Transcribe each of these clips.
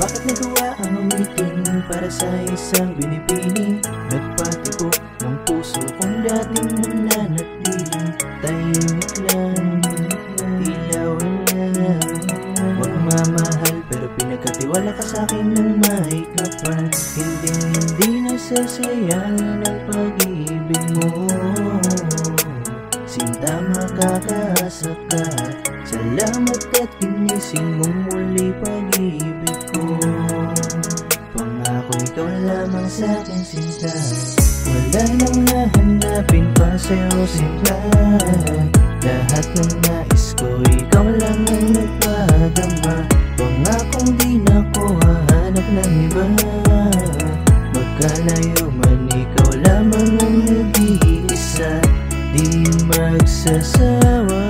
Bakit nagawa ang ulitin para sa isang binibining nagpatibok ng puso kung dating nananatiling tahimik lang, tila wala magmamahal pero pinagkatiwala ka sa'kin ng may kapal. Hindi nasasayangan ang pag-ibig mo, sinta makakaasa ka. Salamat at ginising mong muli pag-ibig ko. Pangako ikaw lamang sa'kin sinta, wala nang nahanapin pa sa'yo sinta. Lahat ng nais ko ikaw lang ang nagpadama. Pangakong di na ko hahanap ng iba. Magkalayo man ikaw lamang ang nag-iisa, di magsasawa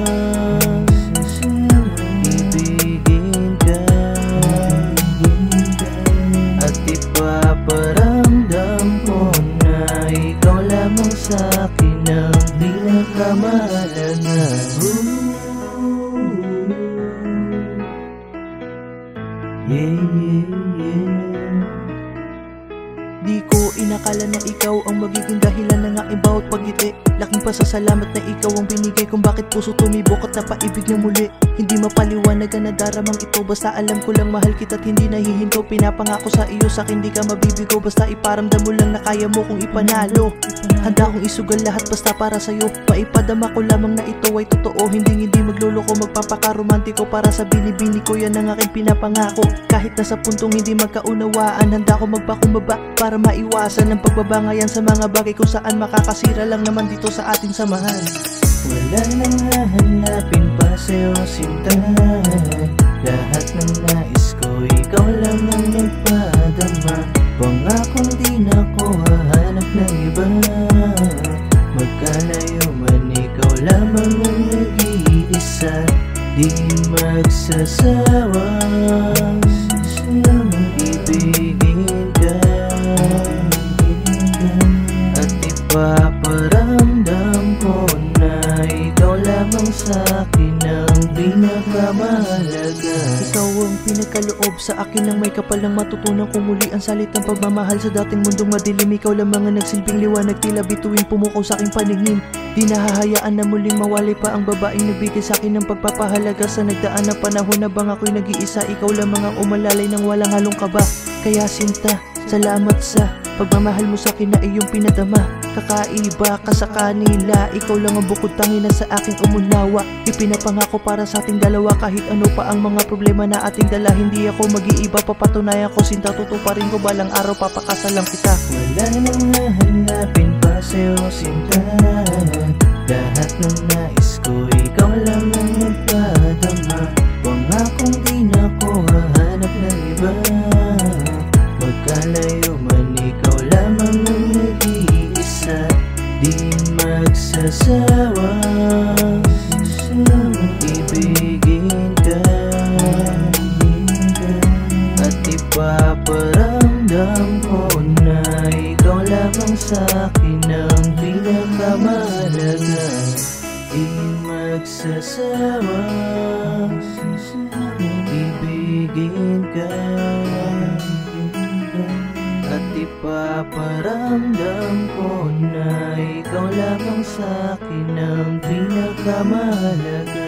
ibigin ka. At ipaparamdam ko na ikaw lamang sa'kin ang pinakamahalaga. Di ko inakala na ikaw ang magiging dahilan ng aking bawat pagngiti. Laking pasasalamat na ikaw ang binigay kung bakit puso tumibok at napaibig na muli. Hindi mapaliwanag ang nadaramang ito, basta alam ko lang mahal kita at hindi nahihinto. Pinapangako sa iyo sa'kin di ka mabibigo, basta iparamdam mo lang na kaya mo kung ipanalo. Handa kong isugal lahat basta para sa'yo. Maipadama ko lamang na ito ay totoo, hindi magluloko, magpapakaromantiko. Para sa binibini ko yan ang aking pinapangako. Kahit nasa puntong hindi magkaunawaan, handa ko magpakumbaba para maiwasan ang pagbabangayan sa mga bagay kung saan makakasira lang naman dito sa ating samahan. Wala nang hahanapin pa sa'yo sinta, lahat ng nais ko ikaw lang ang nagpadama. Pangakong di na ko hahanap ng iba. Magkalayo man ikaw lamang ang nag-iisa, di magsasawa ibigin ka. At ipaparamdam ko na ikaw lamang sa'kin ang pinakamahalaga. Ikaw ang pinagkaloob sa akin ng may kapal ng matutunan kong muli ang salitang pagmamahal. Sa dating mundong madilim, ikaw lamang ang nagsilbing liwanag, tila bituin pumukaw sa aking paningin. Di nahahayaan na muling mawalay pa ang babaeng nagbigay sa akin ng pagpapahalaga. Sa nagdaan na panahon na bang ako'y nag-iisa, ikaw lamang ang umalalay ng walang halong kaba. Kaya sinta, salamat sa pagmamahal mo sa akin na iyong pinadama. Kakaiba ka sa kanila, ikaw lang ang bukod tangi na sa aking umunawa. Ipinapangako para sa ating dalawa, kahit ano pa ang mga problema na ating dala. Hindi ako mag-iiba, papatunayan ko sinta, tutuparin ko balang araw, papakasalan kita. Wala nang nahanapin pa sa'yo sinta, lahat ng nais ko ikaw lang ang nagpadama. Pangakong di na ko hahanap ng iba. Magkalayo man ikaw lamang ang nag-iisa, di magsasawa ibigin ka. At ipaparamdam ko na ikaw lamang sa'kin ang pinakamahalaga. Di magsasawa ibigin ka. At ipaparamdam ko na ikaw lamang sa'kin ang pinakamahalaga.